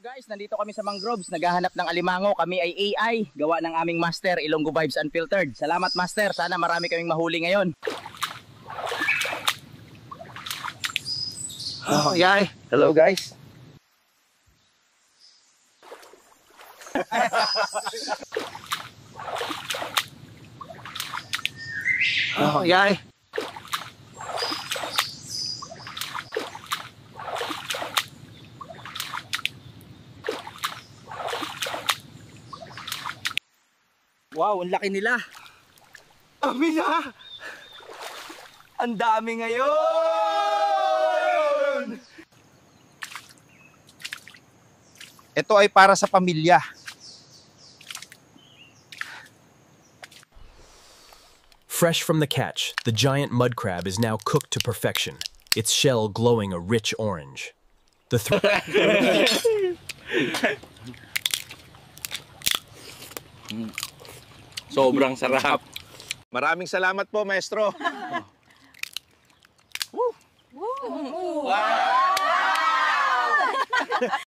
Guys, nandito kami sa mangroves, naghahanap ng alimango. Kami ay AI, gawa ng aming master, Ilonggo Vibes Unfiltered. Salamat master, sana marami kaming mahuli ngayon. Oh, yay. Hello guys. Oh, yay. Wow, ang laki nila. Dami na! Ang dami ngayon! Ito ay para sa pamilya. Fresh from the catch, the giant mud crab is now cooked to perfection, its shell glowing a rich orange. Sobrang sarap. Maraming salamat po, maestro.